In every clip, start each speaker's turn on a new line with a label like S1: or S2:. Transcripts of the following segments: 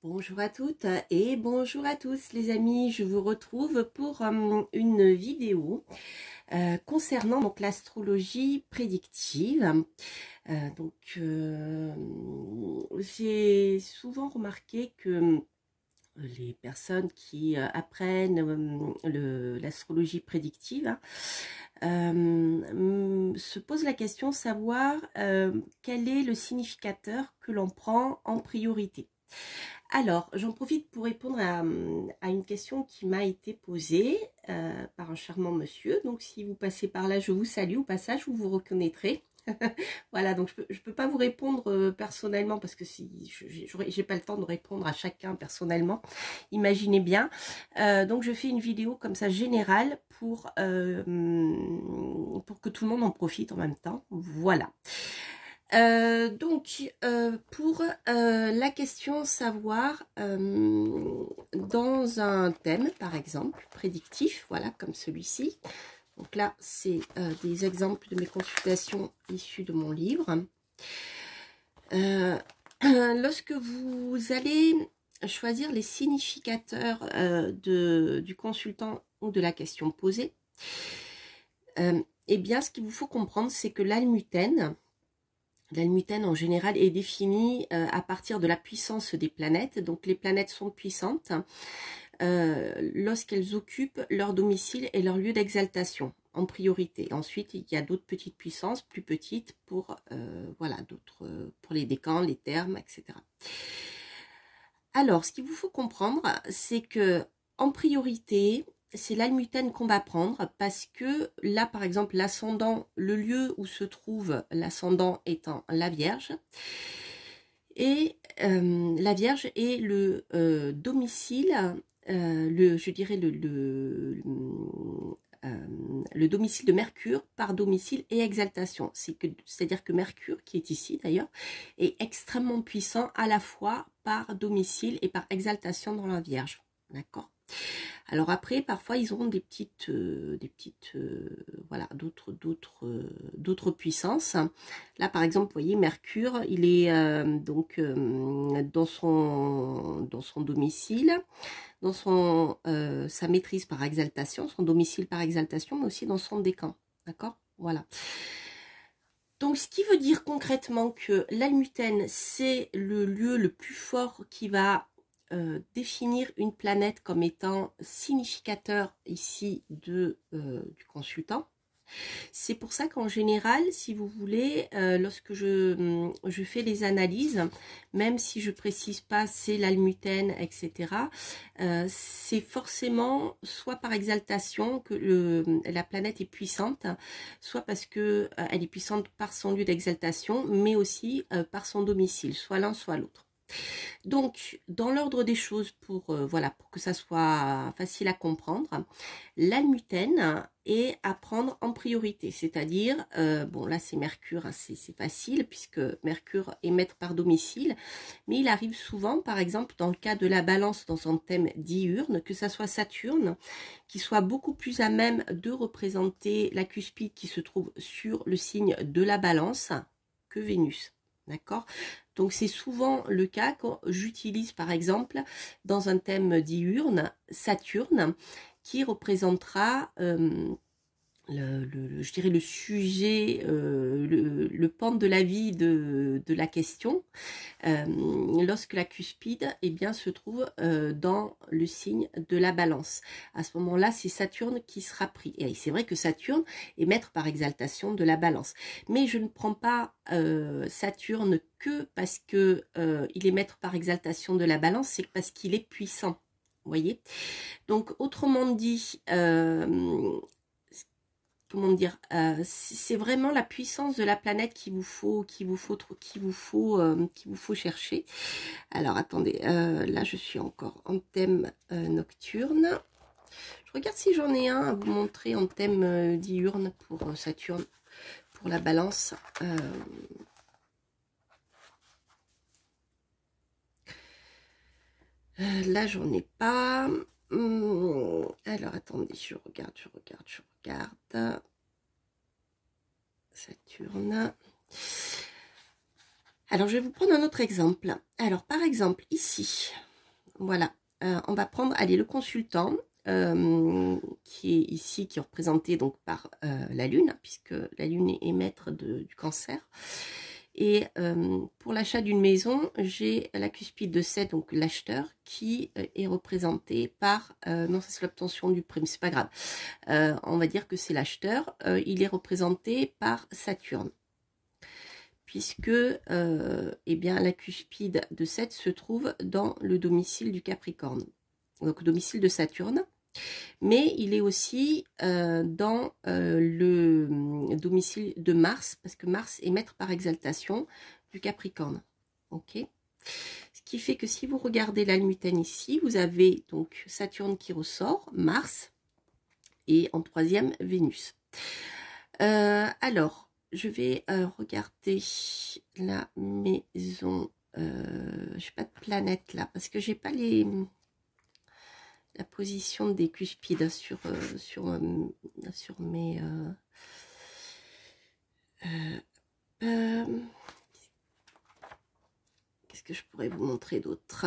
S1: Bonjour à toutes et bonjour à tous les amis, je vous retrouve pour une vidéo concernant donc l'astrologie prédictive. J'ai souvent remarqué que les personnes qui apprennent l'astrologie prédictive se posent la question de savoir quel est le significateur que l'on prend en priorité. Alors, j'en profite pour répondre à une question qui m'a été posée par un charmant monsieur. Donc, si vous passez par là, je vous salue. Au passage, vous vous reconnaîtrez. Voilà, donc je peux pas vous répondre personnellement parce que si j'ai pas le temps de répondre à chacun personnellement. Imaginez bien. Donc, je fais une vidéo comme ça générale pour que tout le monde en profite en même temps. Voilà. Pour la question savoir, dans un thème par exemple prédictif, voilà comme celui-ci, donc là c'est des exemples de mes consultations issues de mon livre. Lorsque vous allez choisir les significateurs du consultant ou de la question posée, eh bien ce qu'il vous faut comprendre, c'est que l'almutène en général est définie à partir de la puissance des planètes. Donc les planètes sont puissantes lorsqu'elles occupent leur domicile et leur lieu d'exaltation en priorité. Ensuite, il y a d'autres petites puissances plus petites pour voilà, d'autres pour les décans, les termes, etc. Alors, ce qu'il vous faut comprendre, c'est que en priorité, c'est l'almutène qu'on va prendre parce que là, par exemple, l'ascendant, le lieu où se trouve l'ascendant étant la Vierge, et la Vierge est le domicile, je dirais le domicile de Mercure par domicile et exaltation. C'est-à-dire que Mercure, qui est ici d'ailleurs, est extrêmement puissant à la fois par domicile et par exaltation dans la Vierge. D'accord ? Alors après, parfois, ils auront des petites voilà, d'autres puissances. Là, par exemple, vous voyez, Mercure, il est dans son domicile, dans sa maîtrise par exaltation, son domicile par exaltation, mais aussi dans son décan. D'accord ? Voilà. Donc, ce qui veut dire concrètement que l'almutène, c'est le lieu le plus fort qui va définir une planète comme étant significateur ici du consultant. C'est pour ça qu'en général, si vous voulez, lorsque je fais les analyses, même si je précise pas c'est l'almutène, etc., c'est forcément soit par exaltation que la planète est puissante, soit parce que elle est puissante par son lieu d'exaltation, mais aussi par son domicile, soit l'un, soit l'autre. Donc, dans l'ordre des choses, voilà, pour que ça soit facile à comprendre, l'almutène est à prendre en priorité, c'est-à-dire, bon là c'est Mercure, hein, c'est facile puisque Mercure est maître par domicile, mais il arrive souvent, par exemple, dans le cas de la Balance dans son thème diurne, que ça soit Saturne, qui soit beaucoup plus à même de représenter la cuspide qui se trouve sur le signe de la Balance que Vénus. D'accord ? Donc c'est souvent le cas quand j'utilise par exemple dans un thème diurne Saturne qui représentera je dirais le sujet, le pan de la vie de la question, lorsque la cuspide se trouve dans le signe de la Balance. À ce moment-là, c'est Saturne qui sera pris. Et c'est vrai que Saturne est maître par exaltation de la Balance. Mais je ne prends pas Saturne que parce que il est maître par exaltation de la Balance, c'est parce qu'il est puissant. Vous voyez ? Donc, autrement dit, comment dire, c'est vraiment la puissance de la planète qu'il vous faut chercher. Alors attendez, là je suis encore en thème nocturne. Je regarde si j'en ai un à vous montrer en thème diurne pour Saturne, pour la Balance. Là j'en ai pas. Alors attendez, je regarde. Saturne. Alors je vais vous prendre un autre exemple. Alors par exemple ici, Voilà, on va prendre, allez, le consultant, qui est ici, qui est représenté donc par la Lune, puisque la Lune est maître du Cancer. Et pour l'achat d'une maison, j'ai la cuspide de 7, donc l'acheteur, qui est représenté par, non, ça c'est l'obtention du prix, mais c'est pas grave, on va dire que c'est l'acheteur, il est représenté par Saturne, puisque eh bien, la cuspide de 7 se trouve dans le domicile du Capricorne, donc domicile de Saturne. Mais il est aussi dans le domicile de Mars, parce que Mars est maître par exaltation du Capricorne. Ok. Ce qui fait que si vous regardez l'almutène ici, vous avez donc Saturne qui ressort, Mars, et en troisième, Vénus. Alors, je vais regarder la maison. Je n'ai pas de planète là, parce que j'ai pas la position des cuspides sur mes qu'est-ce que je pourrais vous montrer d'autre?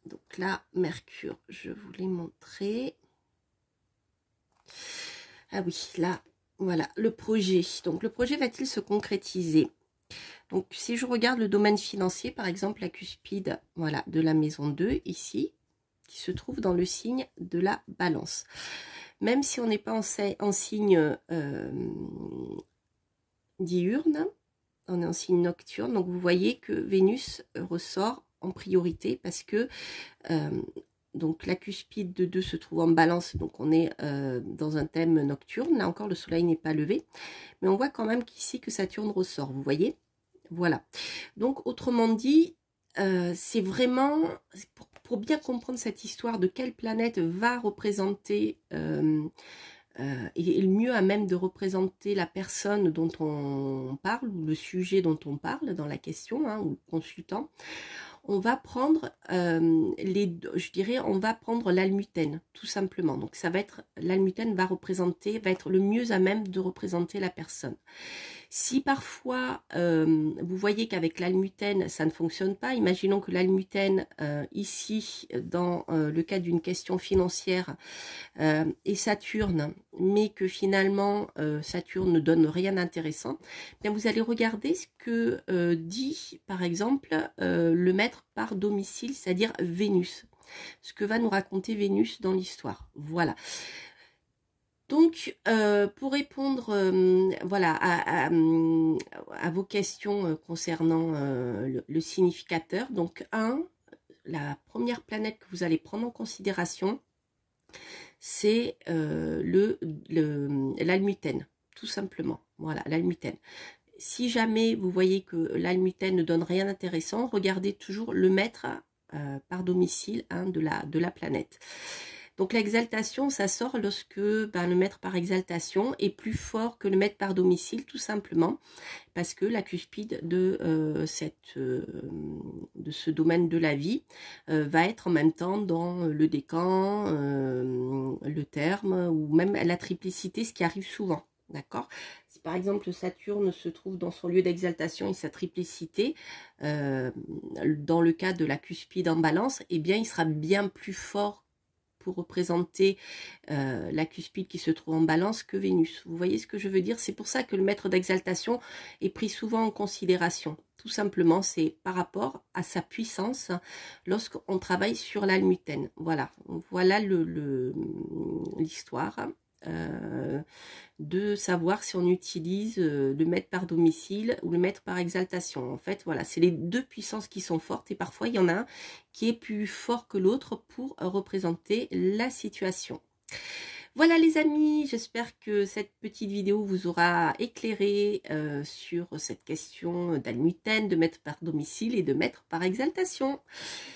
S1: Donc là, Mercure, je vous l'ai montré. Ah oui, là, voilà, le projet. Donc le projet va-t-il se concrétiser? Donc si je regarde le domaine financier, par exemple, la cuspide, voilà, de la maison 2, ici, qui se trouve dans le signe de la Balance. Même si on n'est pas en signe diurne, on est en signe nocturne, donc vous voyez que Vénus ressort en priorité parce que donc la cuspide de 2 se trouve en Balance, donc on est dans un thème nocturne. Là encore, le soleil n'est pas levé, mais on voit quand même qu'ici que Saturne ressort, vous voyez. Voilà, donc autrement dit, c'est vraiment pour bien comprendre cette histoire de quelle planète va représenter et le mieux à même de représenter la personne dont on parle, ou le sujet dont on parle dans la question, hein, ou le consultant, on va prendre je dirais, on va prendre l'almutène, tout simplement. Donc ça va être, l'almutène va être le mieux à même de représenter la personne. Si parfois vous voyez qu'avec l'almutène ça ne fonctionne pas, imaginons que l'almutène ici dans le cas d'une question financière est Saturne, mais que finalement Saturne ne donne rien d'intéressant, bien vous allez regarder ce que dit par exemple le maître par domicile, c'est-à-dire Vénus, ce que va nous raconter Vénus dans l'histoire. Voilà. Donc, pour répondre voilà, à vos questions concernant le significateur, donc la première planète que vous allez prendre en considération, c'est l'almutène, tout simplement. Voilà, l'almutène. Si jamais vous voyez que l'almutène ne donne rien d'intéressant, regardez toujours le maître par domicile, hein, de la planète. Donc l'exaltation, ça sort lorsque le maître par exaltation est plus fort que le maître par domicile, tout simplement, parce que la cuspide de ce domaine de la vie va être en même temps dans le décan, le terme, ou même la triplicité, ce qui arrive souvent. D'accord? Si par exemple Saturne se trouve dans son lieu d'exaltation et sa triplicité, dans le cas de la cuspide en Balance, eh bien il sera bien plus fort pour représenter la cuspide qui se trouve en Balance que Vénus. Vous voyez ce que je veux dire? C'est pour ça que le maître d'exaltation est pris souvent en considération. Tout simplement, c'est par rapport à sa puissance lorsqu'on travaille sur l'almutène. Voilà, voilà l'histoire. De savoir si on utilise le maître par domicile ou le maître par exaltation. En fait, voilà, c'est les deux puissances qui sont fortes et parfois il y en a un qui est plus fort que l'autre pour représenter la situation. Voilà les amis, j'espère que cette petite vidéo vous aura éclairé sur cette question d'almutène, de maître par domicile et de maître par exaltation.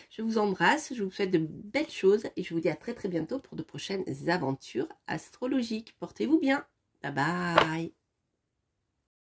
S1: Je vous embrasse, je vous souhaite de belles choses et je vous dis à très bientôt pour de prochaines aventures astrologiques. Portez-vous bien, bye bye.